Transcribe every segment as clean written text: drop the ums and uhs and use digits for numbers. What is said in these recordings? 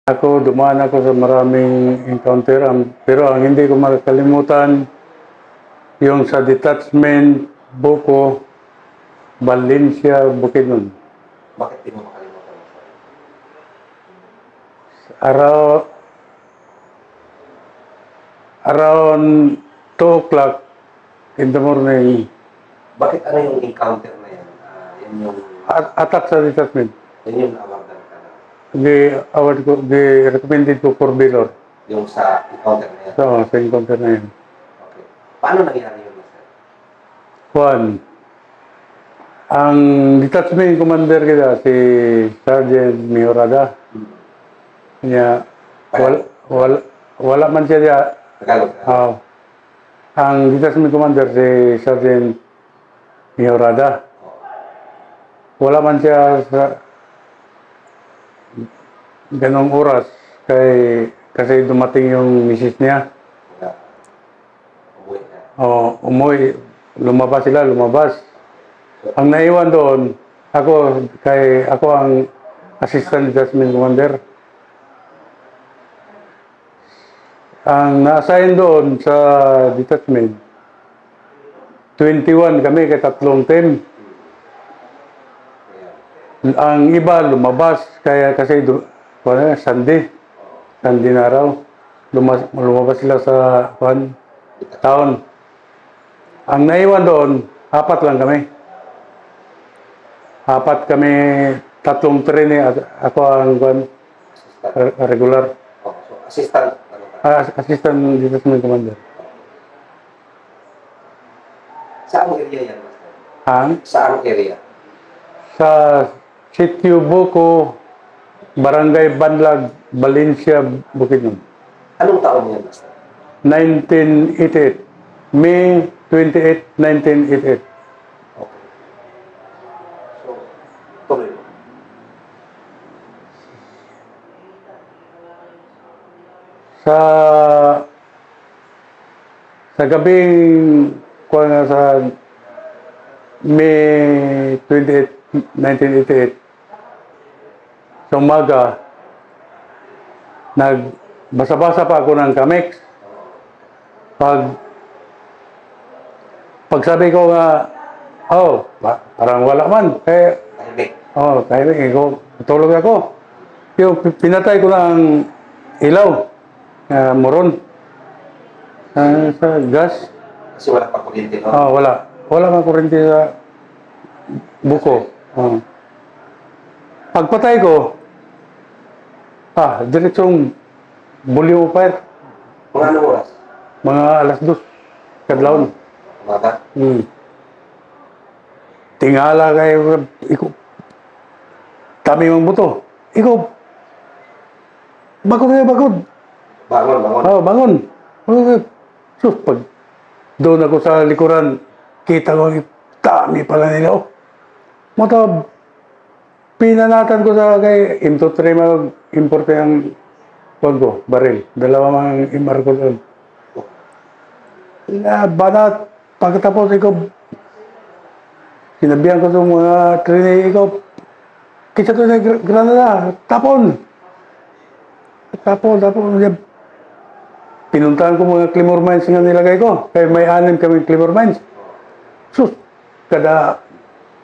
Ako, dumaan ako sa maraming encounter, pero ang hindi ko makalimutan, yung sa detachment, Buko, Valencia, Bukidnon. Bakit di mo makalimutan mo? Around 2 o'clock in the morning, Bakit ano yung encounter na yan? Yan yung, attack sa detachment. yan yung awardan ka na. Recommended ko for Baylor. Yung sa encounter na yan. Sa encounter na yun. Okay. Paano nangyari yun, Master? One, ang detachment commander kita, si Sergeant Mihorada, niya, wala man siya diya. Tagalog ka? Ang detachment commander, si Sergeant Mihorada, wala man siya sa ganong oras kasi dumating yung misis niya. Wala. Umuwi na. Umuwi, lumabas. Ang naiwan doon, ako ang assistant detachment commander. Ang na-assign doon sa detachment, 21 kami, kay tatlong team. Ang iba lumabas, kasi Sunday na araw. Lumabas sila sa town. Ang naiwan doon, 4 lang kami. 4 kami, tatlong trainee, ako ang regular. So, assistant. Assistant detachment commander. Saan area yan, Master? Saan area? Sa Sitio Buko, Barangay Banlag, Valencia, Bukidnon. Anong taon yan, Master? 1988. May 28, 1988. Okay. So, tuloy mo. Sa gabing sa May 28, 1988, sa umaga, nagbasa-basa pa ako ng Kamex. Pagsabi ko nga, parang wala man. Tahimik. Tahimik. Tulog ako. Yung pinatay ko na ang ilaw. Moron. Sa gas. Kasi wala pa kuryente, no? Wala. Wala nga kuryente sa Buko. Pagpatay ko, diretsong bulyo fire. Mga anong oras? Mga alas 2. Kadlawon. Umaga? Tingala kayo, kami mong buto. Bagod. Bangon. Bangon. Sus, pag doon ako sa likuran, kita ko, dami pala nila. Pinanatan ko sa kay M23 mag-import yung baril. 2 mang imar ko doon. Banat, pagkatapos sinabihan ko sa mga trainee, kita to na granada, tapon. Pinuntahan ko mga Claymore mines nga nilagay ko. Kaya may 6 kami Claymore mines. Sus, kada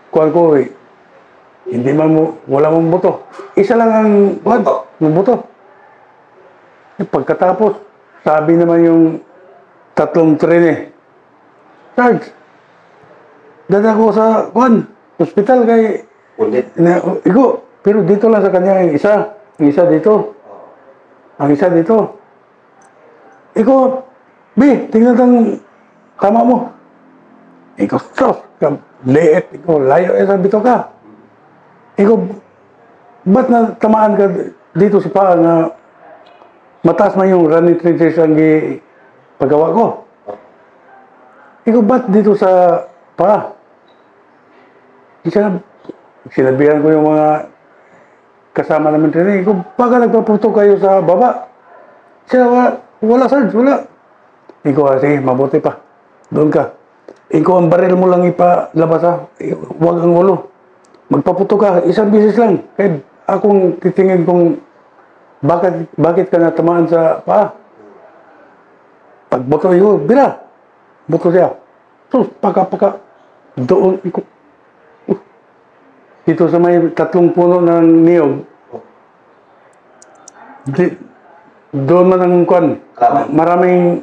kuhan ko hindi man wala mong buto. Isa lang ang buto. Pagkatapos, sabi naman yung 3 trainee, Sarge, dada ko sa hospital kay pero dito lang sa kanya ang isa dito. Ang isa dito. Tingnan ang tama mo. Sos, liit. Layo sabi to ka. Ba't na tamaan ka dito sa paa nga mataas man yung running trenches ang paggawa ko? Ba't dito sa paa? Sinabihan ko yung mga kasama namin training. Baka nagpaputo kayo sa baba. Siya, wala Sarge, wala. Sige, mabuti pa. Doon ka. Ang baril mo lang ipalabas Huwag ang ulo. Magpaputo ka, isang bisis lang. Kahit akong titingin kung bakit ka natamaan sa paa? Pagbuto yun, bila. Buto siya. So, paka, doon, dito sa may 3 puno ng niyog, doon man ang kwan, maraming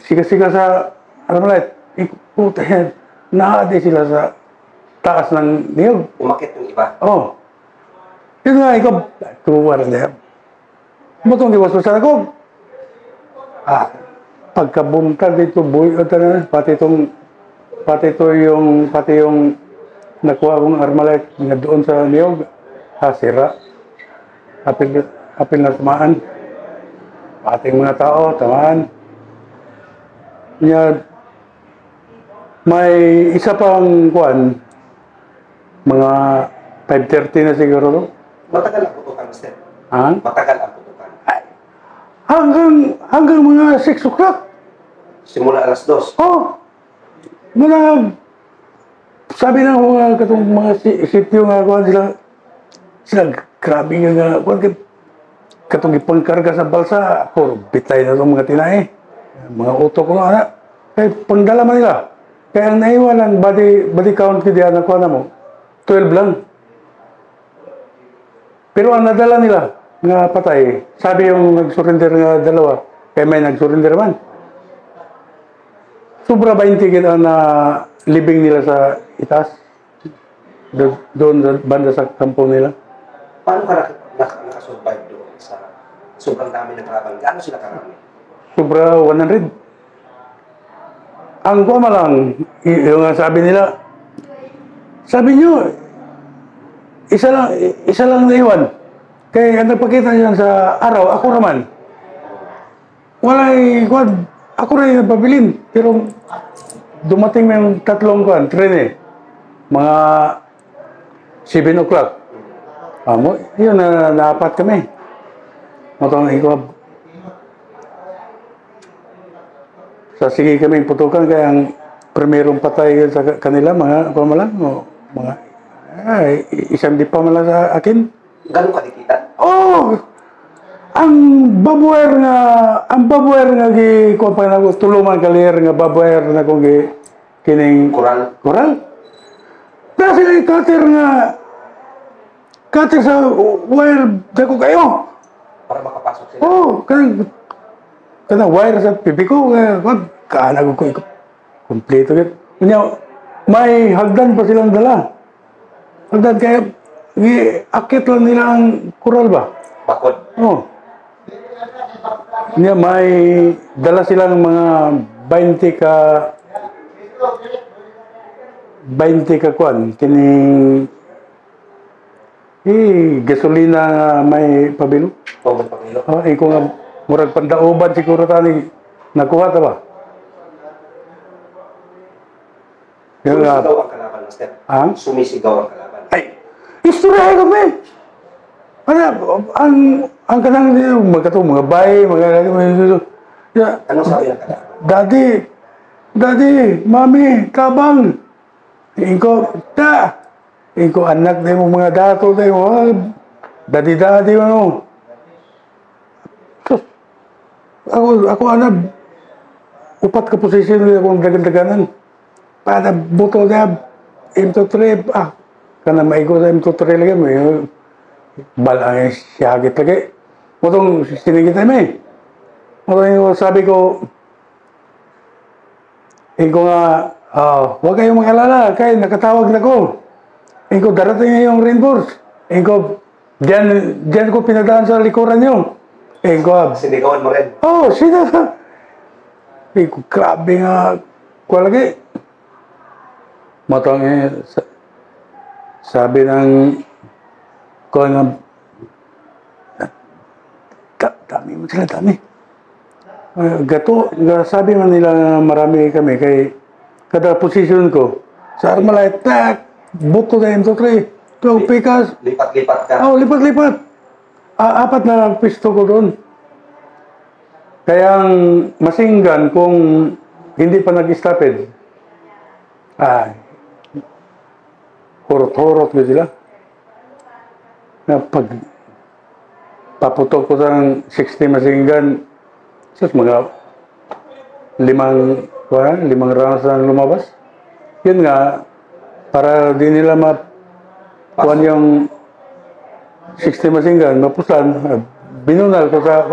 siga-siga sa Armalite. Puta yan, naade sila sa taas ng niyog. Umakit yung iba. Oh. Yun nga, ikaw, tuwara niya. Butong iwaso sa ako. Pagkabumtag dito, pati yung nakuha kong Armalite na doon sa niyog, sira. Apil na tamaan. Ating mga tao, tamaan. May isa pang kuwan, mga 5:30 na siguro. Matagal ang putukan, Master. Ha? Matagal ang putukan. Hanggang mga 6 o'clock. Simula alas 2. Oh! Sabi na mga katong mga sityo nga kuwan sila grabe nga kuwan katong ipangkarga sa balsa, puro bitay na itong mga tinae. Mga utok ko na, kaya pangdala man nila. Kaya ang naiwan lang, body count ko diyan, nakuha na mo, 12 lang. Pero ang nadala nila, nga patay, sabi yung nag-surrender nga dalawa, kaya may nag-surrender man. Sobra 20 kita na living nila sa itaas. Doon sa banda sa kampo nila. Paano ka nakasurvive doon sa sobrang dami ng kalaban? Gaano sila karami? Sobra 100. Ang kuma lang, yung sabi nila, sabi nyo, isa lang naiwan. Kaya nagpakita niyan sa araw, ako naman. Ako rin nagpabilin. Pero dumating may 3 tren eh. Mga 7 o'clock. Yun na naapat kami. Matang ikaw. Sige kami putukan kaya ang primerong patay sa kanila, mga pamalang, isang di pa malang sa akin. Gano'ng kadikitan? Oh! Ang babuer nga kuha pa na ko, tuluman kalir nga babuer na kong kining Coral. Dahil sila cutter sa wire, dako kayo. Para makapasok sila? Oh, kana wire sa pipi ko, kaanag ko kompleto yun. May hagdan pa silang dala. Hagdan kaya, akit lang nila ang Coral ba? Bakod? Oh. May dala silang mga 20 ka kwan, kining gasolina nga may pabilo. May pabilo? Iko nga, murag pandaoban siguro tani, nakuha ta ba? Sumisigaw ang kalaban, Master? Sumisigaw ang kalaban? Ay, istorya kami! Ang kanang mga bayi, Anong sabi ng kalaban? Daddy, Mami, tabang. Inko anak na mo mga dato na yung daddy, ano. Ako anak, upat ka posisyon nila kung dagan-daganan. Para buto na, M23, kana maigo sa M23 lagi, may balang siyagit lagi. Motong sinigit namin. Motong sabi ko, nga, huwag kayong mag-alala, kaya nakatawag na ko. Darating na yung reinforce. Diyan ko pinadaan sa likuran nyo. Sinigawan mo rin? Sina. Grabe nga, kuha lagi. Matang sabi ng, kuha nga, dami mo sila, dami. Sabi man nila marami kami kay kada posisyon ko sa Armalite, buto na yung 2-3 pikas. Lipat-lipat ka? Lipat-lipat. 4 na pisto ko doon. Kaya ang masinggan kung hindi pa nag-stopid, horot-horot ko sila. paputok ko sa 60 machine gun. Sus, mga limang rounds na lumabas. Yun nga, para di nila mapuan yung 60 machine gun, mapusan, binunal ko sa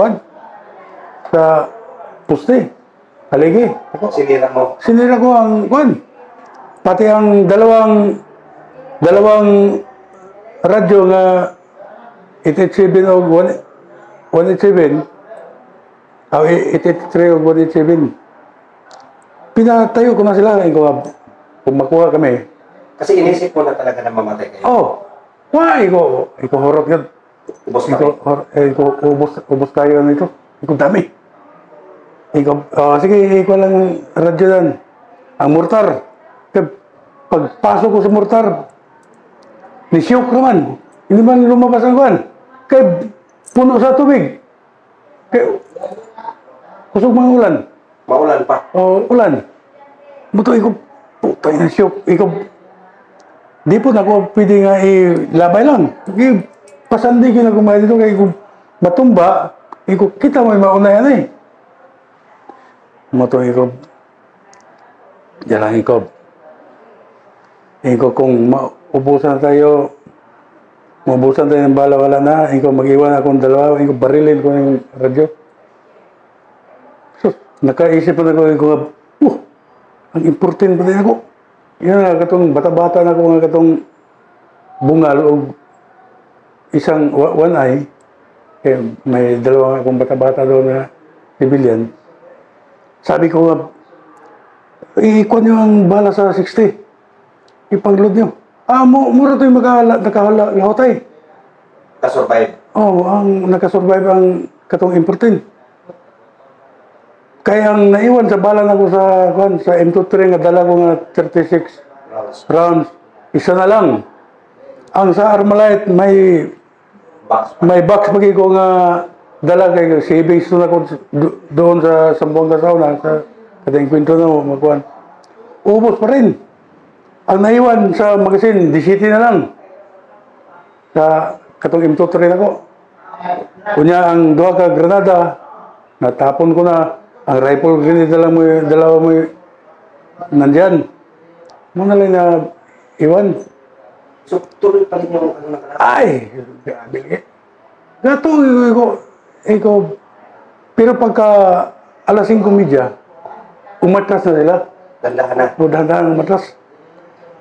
puste, haligi. Sinira mo. Sinira ko ang pati ang dalawang radyo nga 887 o 187 o 883 o 187. Pinatayo ko na sila. Kung makuha kami. Kasi inisip mo na talaga na mamatay kayo. Oh, iko horot yan. Ubos kami. Ubos tayo nito. Iko dami. Sige, iko lang radyo yan. Ang mortar. Pagpasok ko sa mortar, ni-shock naman. Hindi man lumabas ang kuwan. Kaya puno sa tubig. Kaya kusog mga ulan. Maulan pa. Ulan. Buto, putay na shock. Di po na ako pwede nga ilabay lang. Pasandi ko na kumain dito. Kaya matumba, kita mo yung mauna yan eh. Buto, diyan lang kung maubusan tayo ng bala, wala na. Mag-iwan akong dalawa. Barilin ko yung radyo. So, nakaisip na ako. Ang important pa din ako. Yan nga, katong bata-bata na ako nga katong bungal o isang one eye. May dalawa akong bata-bata doon na civilian. Sabi ko nga, ikon nyo ang bala sa 60. Ipag-load nyo. Mura ito yung nakalahotay. Nakasurvive. Ang nakasurvive ang katong important. Kaya ang naiwan sa bala na ko sa M23 nga dala ko nga 36 rounds. Isa na lang. Ang sa Armalite may box pagi ko nga dala kay savings na ko doon sa Sambuanga Sauna sa kating kwento na mo magkuhan. Ubos pa rin. Ang naiwan sa magasin, 17 na lang. Sa katong M23 na ko. Kunya ang duha ka granada, natapon ko na. Ang rifle grenade dalawa mo nandyan. Muna lang na iwan. So, tuloy pa rin yung ano nakalala? Ay! Grabe. Gato, pero pagka alas 5:30, umatras na sila. Dandahan na. Dahan-dahan umatras.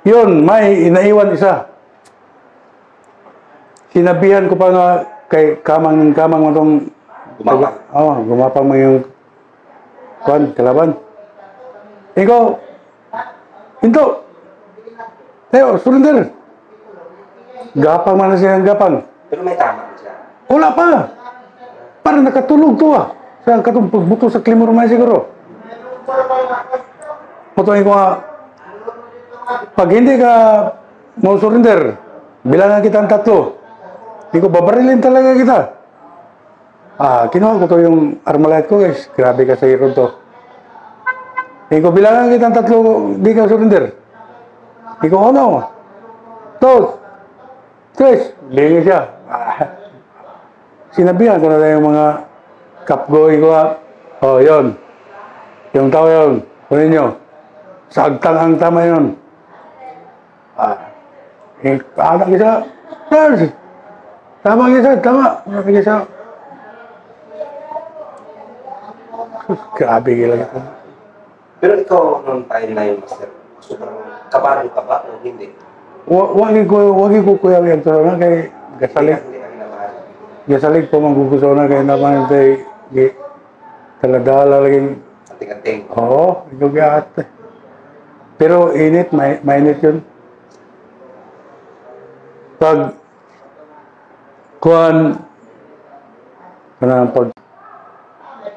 Yun, may inaiwan isa. Sinabihan ko pa nga kay kamang mo itong Gumapang. Gumapang mo yung kalaban. Ikaw, hinto. Tayo, surrender. Gapang man na siya ang gapang. Pero may tama siya. Wala pa. Para nakatulog to Sa katong pagbuto sa Climormay siguro. Mutuin ko nga, pag hindi ka mau surrender, bilangan kita ang 3. Hindi ko babarilin talaga kita. Kinuha ko to yung Armalite ko guys. Grabe ka sa hero to. Hindi ko bilangan kita ang 3, hindi ka surrender. Hindi ko 1, 2, 3. Lingi siya. Sinabihan ko na yung mga kapgoy ko yun. Yung tao yun. Kunin nyo. Sagtang ang tama yun. Anak isa. Tama isa. Anak isa. Grabe gila ko. Pero ikaw, nung time na yun, Master, sobrang kabado ka ba o hindi? Wagi ko kuya yung na kay gasalig. Hindi ka kinabahan. Gasalig po mangguguso na kay naman tay taladala laging. Anting-anting. Oo, ikaw gaat. Pero init, mainit yun. Pag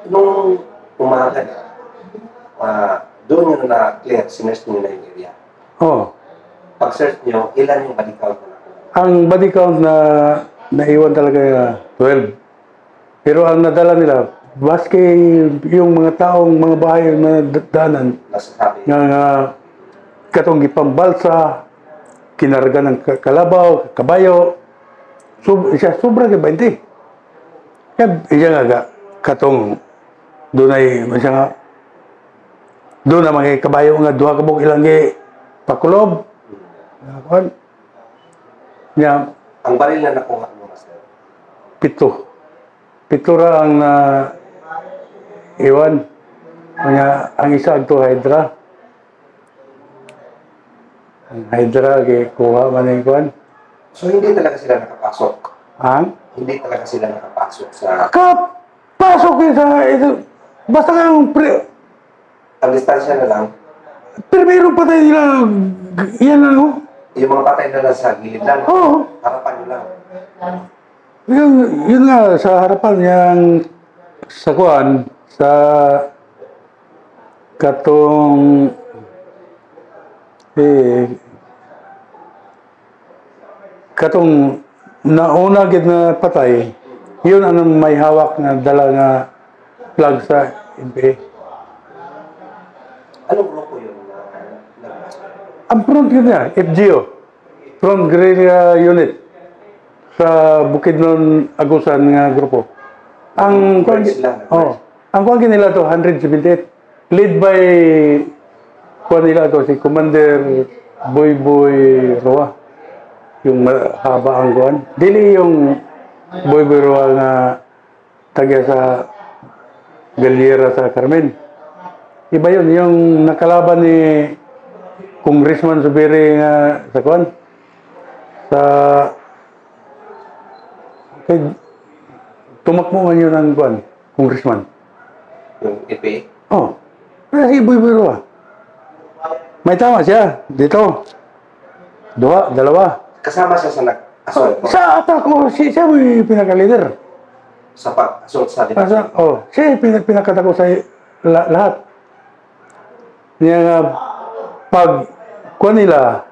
Nung umaga na, doon nyo na-clear, sinerge nyo na yung area. Pag-search nyo, ilan yung body count na nakuha? Ang body count na naiwan talaga 12. Pero ang nadala nila, baske yung mga taong, mga bahay na daanan, Nasasabi. nga katong gipambalsa, kinarga ng kalabaw, kabayo, sobra kay 20. Kaya iya nga katong dunay siya nga doon na mga kabayo nga duha ka bug ilang gi pakulob. Kuan. Nya Ang baril na nakuha mo, Master. pito. Pito ra ang iwan. Nya ang isa adto Hydra. Ang Hydra gi kuha man ang kuan. So, hindi talaga sila nakapasok. Ang Hindi talaga sila nakapasok sa... kapasok yun sa ito. Basta kayong Ang distansya na lang, pero meron pa tayo nila yan ano. yung mga patay na lang sa gilid lang. Oo. Harapan nyo lang. Yun nga, sa harapan niyang sa kuan, sa katong katong nauna gid na patay, yun ang may hawak na dala nga flag sa NPA. Anong grupo yun? Ang front yun niya, FGO, Front Guerrilla Unit, sa Bukidnon, Agusan nga grupo. Ang kuwan ang kuwan nila to 178, lead by kuwan nila to si Commander Boy Roa, yung haba ang kuwan. Dili yung Boy Roa nga tagya sa Galiera sa Carmen. Iba yun, yung nakalaban ni Congressman Zubiri nga sa kuwan. Sa tumakbo man yun ang kuwan, Congressman. Yung EPA? Oh, si Boy Roa. May tama siya, dito. Dalawa. Kasama siya sa nag-assault mo? Sa atako, siya may pinaka-leader. Sa pag-assault sa detachment? Siya yung pinakatako sa lahat. Niya nga, pag kuha nila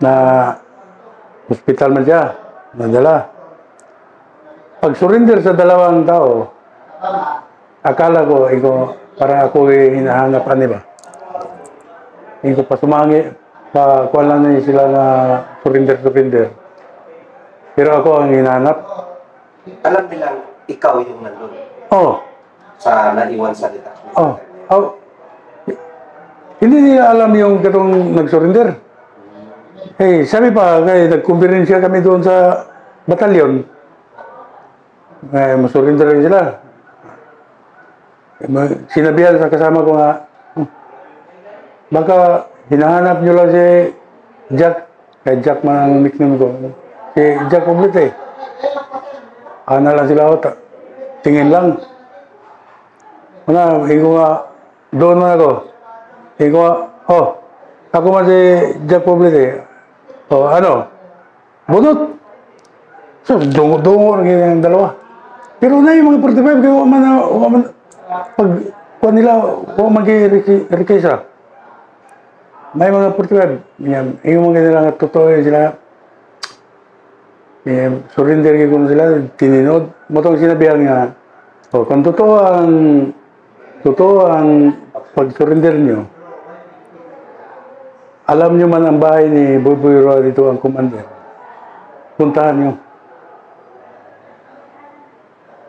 na hospital man siya, nadala. Pag surrender sa dalawang tao, akala ko, parang ako hinahanap ani ba? Iko pa sumangi, pa kuha lang na sila na surrender. Pero ako ang hinahanap. Alam nilang ikaw yung nandun Oh. sa naiwan sa detachment? Oh. Hindi nila alam yung katong nag-surrender. Hey, sabi pa, nag-conferensya kami doon sa batalyon. Masurrender rin sila. Sinabihan sa kasama ko nga, baka hinahanap nyo lang si Jack. Kaya Jack man ang nickname ko. Si Jack Oblite. Ana lang sila ako. Tingin lang. Iko nga, doon man ako. Iko nga, ako man si Jack Oblite. Bunot. So, dungo ng dalawa. Pero na yung mga 45, kaya waman, pag kuha nila, waman kay Rikesa. May mga 45, yung mga nila totoo sila, surrender ko sila, tininod. Motong sinabihan nga, kung totoo ang pag-surrender nyo, alam nyo man ang bahay ni Boy Roa dito ang commander, puntahan nyo.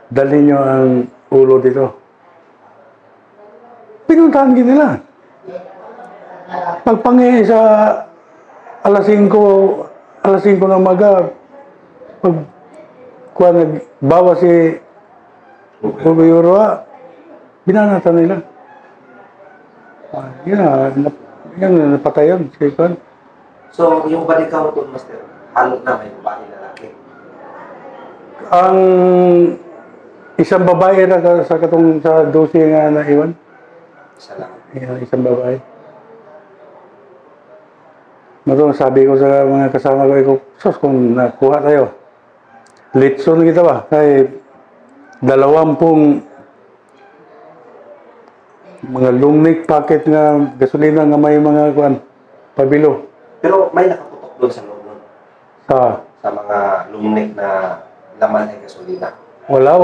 Dalhin nyo ang ulo dito. Pinuntahan din nila. Pagpangi sa alas 5 ng umaga, nagbawa si Boy Roa, binanatan nila. Yan napatay yun. So, yung balik count doon, Master, halot na may babae lalaki? Ang isang babae na sa 12 nga naiwan. Isa lang. Isang babae. Sabi ko sa mga kasama ko, sus, kung nakuha tayo, litson kita ba? Kay 20 mga lumnik packet nga gasolina nga may mga pabilo. Pero may nakaputok doon sa loob nun? Sa mga lumnik na laman ay gasolina? Wala.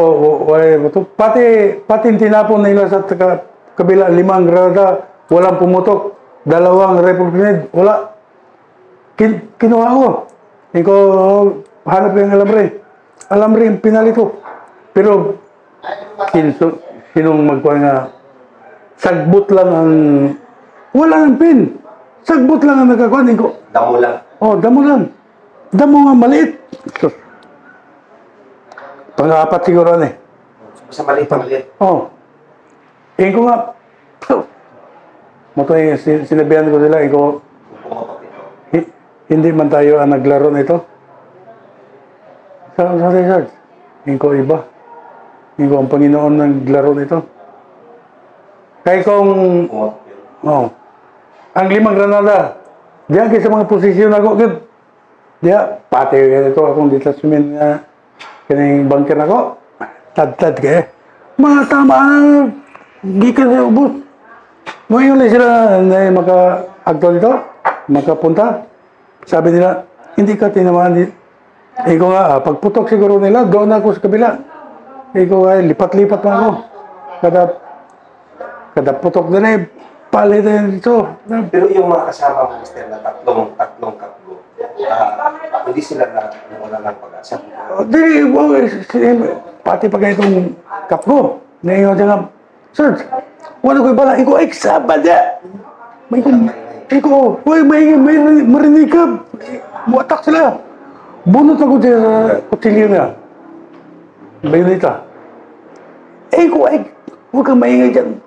Pati tinapon nila sa kabila 5 grada, walang pumutok. 2 rifle grenade, wala. Kinuha ko. Hanap ko yung alambre. Alambre, pinalito. Pero, sinong magkuha nga, sagbot lang ang, wala ng pin. Sagbot lang ang nagkakuha. Damo lang. Oh, damo lang. Damo nga maliit. Pang-apat siguro na eh. Basta maliit na maliit. Oh. Ko nga, mo to yung sinabihan ko sila, hindi man tayo ang naglaro nito. Sa Richard, ko iba. Ko ang Panginoon naglaro nito. Kaya kung, oh, ang 5 granada, diyan kayo sa mga posisyon ako, diyan, pati ganito akong detachment nga, kining bunker ako, tad-tad kayo. Mga tama na, gikan sa ubos. Ngayon lang sila na maka-agto dito, makapunta. Sabi nila, hindi ka tinamaan. Iko nga, pagputok siguro nila, doon ako sa kabila. Iko nga, lipat-lipat na ako. Kada putok nila, palit na dito. Pero yung mga kasama mo, Mr. na tatlong kapgo, hindi sila wala lang pag-asa. Pati pa kayo itong kapgo. Ngayon siya nga, Sir, wala ko ibala, iko, sabad ya. Iko, may marinig ka. Buatak sila. Bunot ako siya sa kutsilyo niya. Bayonita. Iko, huwag kang maingay dyan.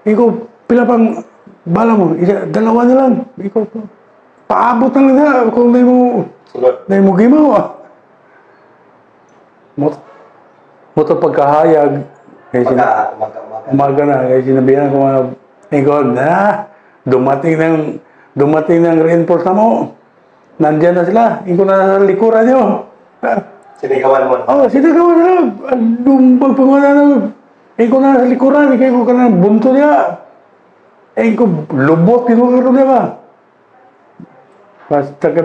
Iko, pila pang bala mo. Dalawa na lang. Iko, paabot na lang na kung may mo gimaw. Moto pagkahayag. Umaga na. Kaya sinabihan ko mga, Iko, dumating ng reinforce na mo. Nandiyan na sila. Iko na sa likuran nyo. Sinigawan mo. Oh, sinigawan nila. Lumbag pangwala na. Iko na sa likuran. Iko ka na bunto niya. Iko lubot. Iko niya ba? Basta ka.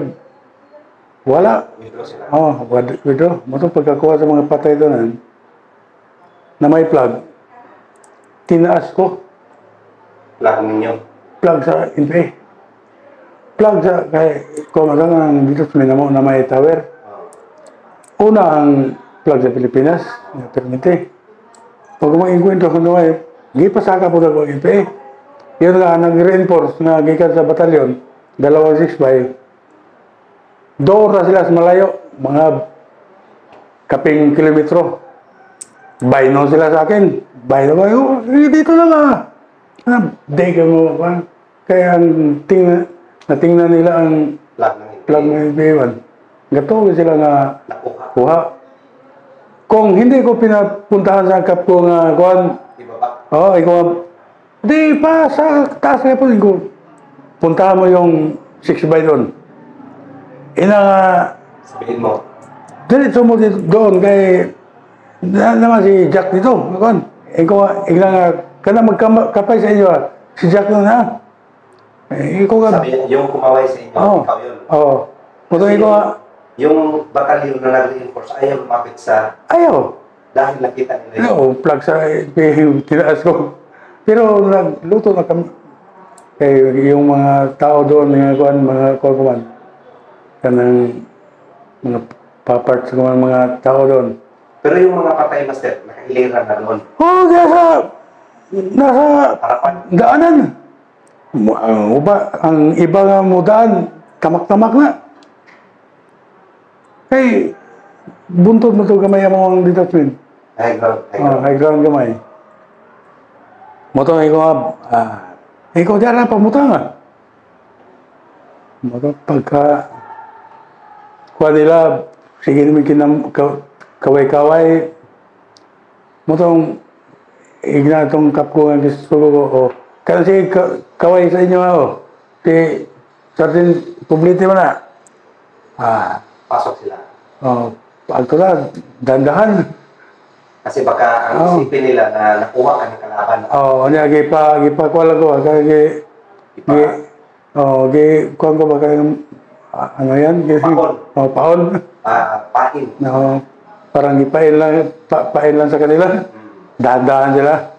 Wala. Withdraw sila. Oh, withdraw. Matong pagkakuha sa mga patay doon. Na may plug. Tinaas ko. Plug ninyo. Plug sa NPA. Plug sa, kaya kumagang ang dito sa Minamo na may tower. Una ang plug sa Pilipinas, na permite. Pag mag-inkwento ko naman, gipasaka po ako NPA. Yun nga, nag-reinforce na gikan sa batalyon, 265. Doon na sila sa malayo, mga kaping kilometro. Bayno sila sa akin. Bayno ko, dito lang ah. Dega mo pa. Kaya ang natingnan nila ang plug ng NPA-1. Gato sila nga kuha. Kung hindi ko pinapuntahan sa kap ko nga kuhan, ikaw di pa sa taas nga po, puntahan mo yung 6 by doon. Sabihin mo. Diretso mo dito doon kay naman si Jack dito. Ikaw nga, kana magkapay sa inyo, si Jack na. Ikaw nga. Sabi yung kumaway sa inyo, ikaw yun. Oo. Puto ikaw nga. Yung batalyon na nag-reinforce, ayaw lumapit sa... Ayaw. Dahil nakita nila Oo, plug sa tinaas ko. Pero nagluto na kami. Yung mga tao doon, mga kuwan, kanang mga paparts ng mga tao doon. Pero yung mga patay, Master, nakailira na doon. Oo, nasa Harapan. daanan. Ang iba nga mo daan, tamak-tamak na. Kay, buntod mo ito gamay ang detachment. High ground. High ground gamay. Moto, ikaw dyan na, pamuta nga. Moto, pagka, kuha nila, sige namin kaway-kaway. Moto, ignatong kapko ang gusto ko, kasi kaway sa inyo ako. Si Sergeant Publite mo na. Pasok sila. Pagto na, dandahan. Kasi baka ang isipin nila na nakuha ka ng kalaban. Gipakuha ko. Kuha ko baka ano yan? Paon. Paon. Pain. Parang ipain lang sa kanila. Dandahan sila.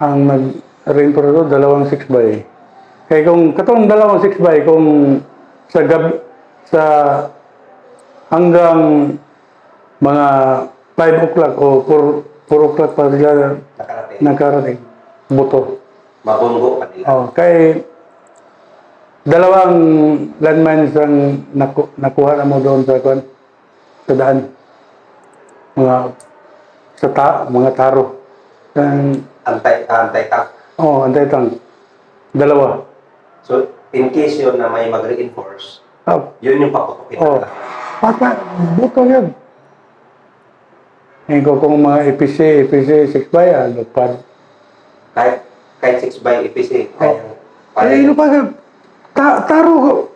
Ang nag-reinforce ko, 2 6x. Kaya kung katong 2 6x, kung sa hanggang mga 5 o'clock o 4 o'clock pa sila Nakarating. nakarating. Buto. Mabunggo pa nila. Oh, kay dalawang landmines ang nakuha na mo doon sa kwan, sa daan. Mga taro. Antay tank. Oh, antay tank. Dalawa. So, in case yun na may mag-reinforce, Oh, yun yung paputukin oh. na lang. Buto yun. Ngayon ko kung mga EPC 6 lupad. Kahit 6 by EPC, kaya Eh, lupad. Taro.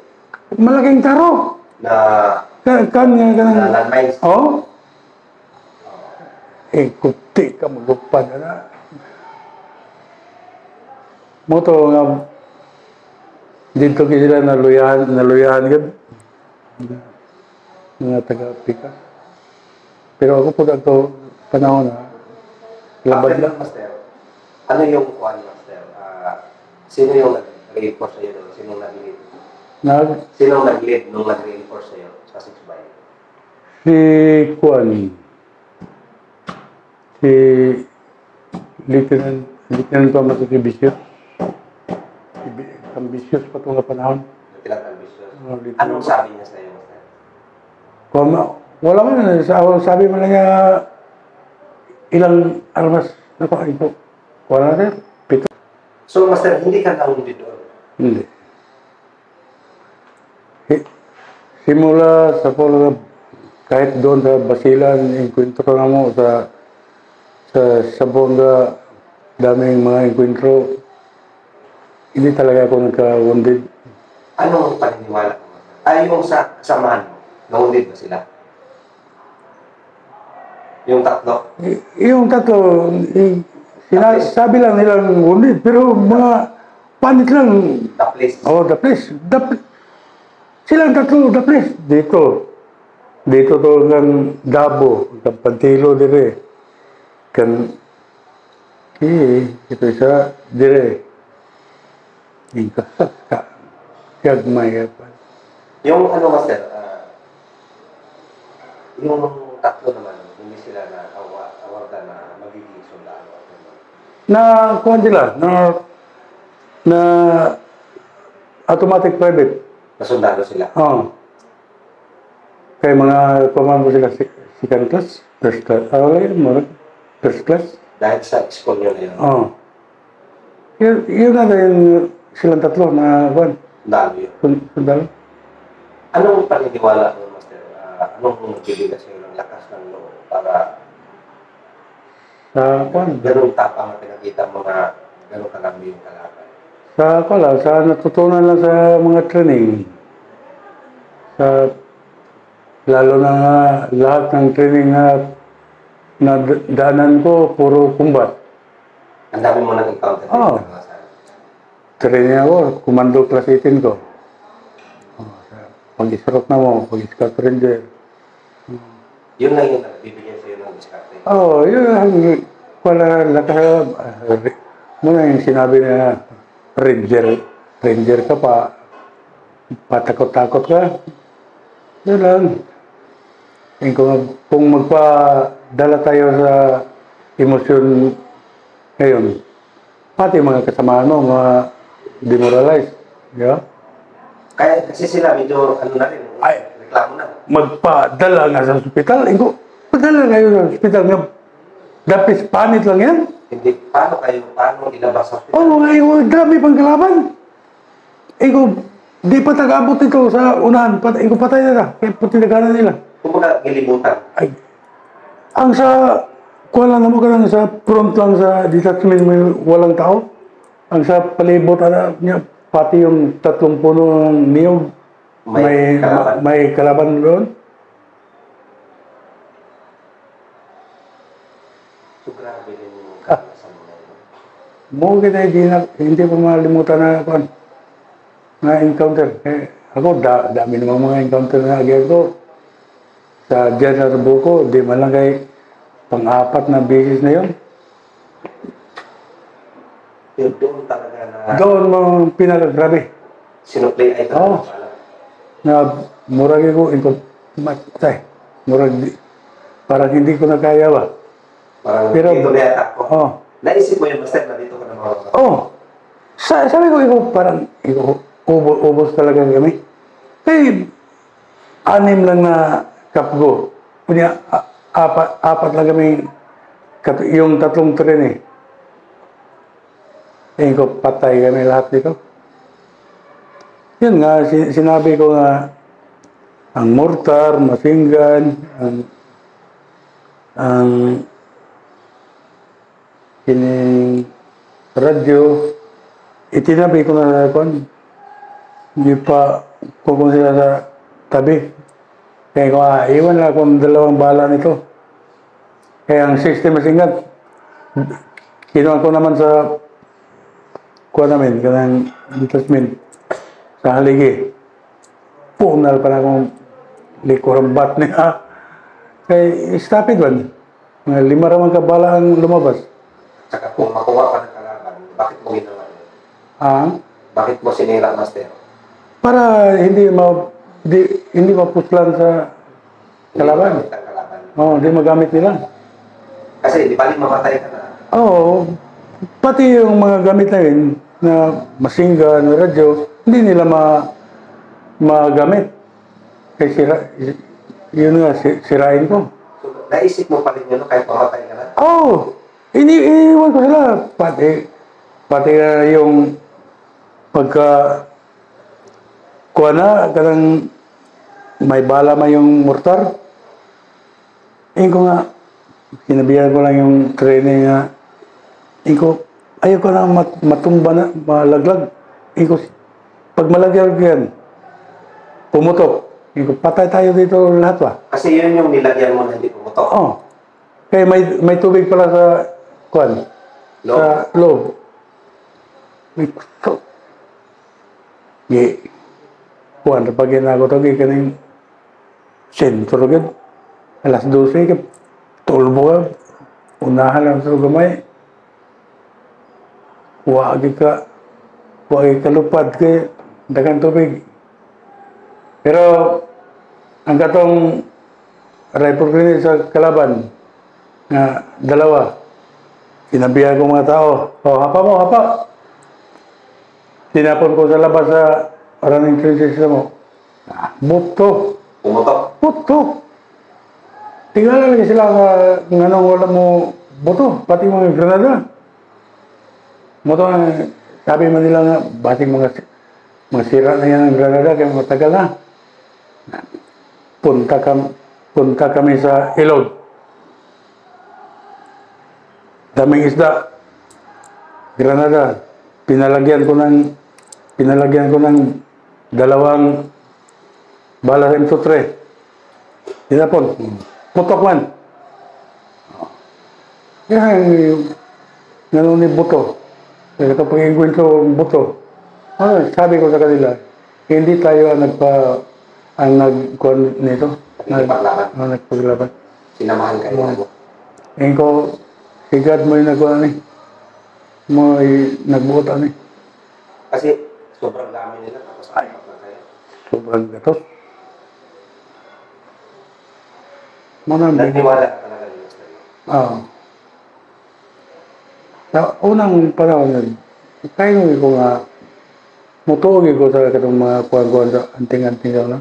Malaking taro. na landmines. Oh. Eh, kuti ka magupad na. Moto nga dito sila naluyahan gud. Mga taga-pika. Pero ako po dito panahon na labad lang. Master, ano yung kuhan, Master? Sino yung nag-reinforce sa'yo doon? Sino nag-lead nung nag-reinforce sa'yo sa 6 by? Si Kuan. Si Lieutenant Thomas Ambitious. Ambitious pa itong panahon. Lieutenant Ambitious. Anong sabi niya sa'yo, Master? Wala man. Sabi mo na niya ilang armas na pa ito. Wala na 7. So, Master, hindi ka naundid doon? Hindi. Simula sa kahit doon sa Basilan, enkwentro na mo sa Sabonga, daming mga enkwentro. Hindi talaga ako nagka-wounded. Anong paniniwala mo? Yung sa kasamahan mo, na-wounded ba sila? Yung tatlo? Yung tatlo, sabi lang nilang wounded, pero mga panit lang. The place? Oh, the place. Silang tatlo, the place. Dito to ng Dabo, ng Pantilo dire. Ito isa dire. Kagmay pa. Yung ano, Master, yung tatlo naman, hindi sila na awarda na magiging sundalo. Kuhan sila, na automatic private. Na sundalo sila? Oo. Kaya mga kuhan mo sila second class, first class. First class. Dahil sa school nyo na yun? Oo. Yun na yung silang tatlo na kuhan. Sundalo yun. Sundalo. Anong paniniwala mo, Master? Anong magbibigay sa'yo ng lakas ng loob para Sa kuhan. ganun tapang na pinakita mo na ganun kalami yung kalaban? Sa natutunan lang sa mga training. Lalo na nga, lahat ng training na daanan ko, puro kumbat. Ang dami mo nag-encounter. Oo. Training ako, commando class 18 ko. Pag-isrot na mo, pag-scout ranger. Yun lang yung nagbibigyan sa'yo ng diskarte. Yun. Wala lakas. Muna yung sinabi na ranger ka pa. Patakot-takot ka. Yun lang. Kung magpadala tayo sa emosyon ngayon, pati mga kasama mga demoralized. Yeah? Kaya kasi sila medyo ano na rin, reklamo na. Magpadala nga sa ospital. Padala kayo sa ospital nga. Dapis panit lang yan. Hindi, paano ilabas sa hospital? Ngayon, dami pang kalaban. Di pa tagabot ito sa unahan. Patay na. Kaya putinaganan nila. Kumbaga, gilibutan. Ang kuha lang mo ka lang sa front lang sa detachment may walang tao. Ang sa palibot, niya, pati yung 3 puno ng niyog, may kalaban doon. So, grabe din yung kalasan mo ngayon. Mo kita hindi pa malimutan na encounter. Ako, dami namang mga encounter na agad ko. Sa General Buko, di man lang kay pang-4 na bisis na yun. Doon talaga na... Doon mo pinakagrabe. Sinuplay ay Oo. Na murag ko, matay. Parang hindi ko na kaya ba. Parang Pero, dito na yata ako. oh, Naisip mo yun, Master, na dito ka na mga oh, sabi ko, parang, ubos talaga kami. Kaya, 6 lang na kapgo. Kunya, apat lang kami, yung 3 tren eh. Tingin ko, patay kami lahat dito. Yun nga, sinabi ko nga, ang mortar, machine gun, ang kining radyo, itinabi ko na sa hindi pa kung sila sa tabi. Kaya ko, iwan na akong 2 bala nito. Kaya ang system machine gun, kinuha ko naman sa kuha namin, kanang detachment sa haligi. Punal pa na akong likurang bat niya. Kaya stop it man. Mga 5 ramang kabala ang lumabas. Saka kung makuha ka ng kalaban, bakit mo ginawa yun? Bakit mo sinira, Master? Para hindi mapuslan sa kalaban. Hindi magamit ang kalaban. Oo, hindi magamit nila. Kasi di bali mamatay ka na. Oo, pati yung mga gamit na yun, na machine gun, radyo, hindi nila magamit. Kaya yun nga, sirain ko. So, naisip mo pa rin yun, kahit mamatay ka na? Oo, iniiwan ko sila. Pati yung pagka kuha na, kanang may bala man yung mortar. Ko nga, sinabihan ko lang yung training nga. Ayaw ko na matumba na, malaglag. Pag malaglag yan, pumutok. Patay tayo dito lahat ba? Kasi yun yung nilagyan mo na hindi pumutok. Oo. Kaya may tubig pala sa kuwan. Loob. Sa loob. May kutok. Kuwan, pag ginagawa ito, kaning sentro agad. Alas 12, tulbo ka. Unahan lang sa gamay. Huwag ka lupad kay dagang tubig. Pero, ang katong rifle grenade sa kalaban, nga 2, sinabihan ko mga tao, hapa mo, hapa. Tinapon ko sa labas sa running trenches mo. Buto. Pumutok. Buto. Tingala lagi sila nga nang wala mo buto, pati mga granada. Moto sabi man nila nga, bating mga sira na yan ang granada, kaya matagal na. Punta kami sa Ilog. Daming isda. Granada. Pinalagyan ko ng 2 bala sa M23. Tinapon. Putok man. Kaya ganun ni buto. Kaya kapag ikwento ang buto, sabi ko sa kanila, hindi tayo ang nagkuhan nito. Nagpaglaban. Sinamahan kayo mo. Ngayon ko, sigad mo yung nagkuhan ni. Mo nagbuot ni. Kasi sobrang dami nila, tapos apat na kayo. Sobrang gatos. Manang Nagtiwala ka talaga ni Master. Oo. Sa unang panahon yun, kayo ko nga, mutuogi ko sa katong mga kuwan-kuwan sa anting-anting ka na.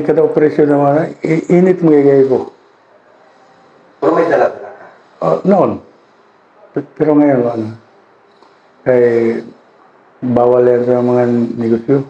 Kada operasyon naman, init mo kaya ko. Pero may dala-dala ka. Noon. Pero ngayon, kay bawal yan sa mga negosyo.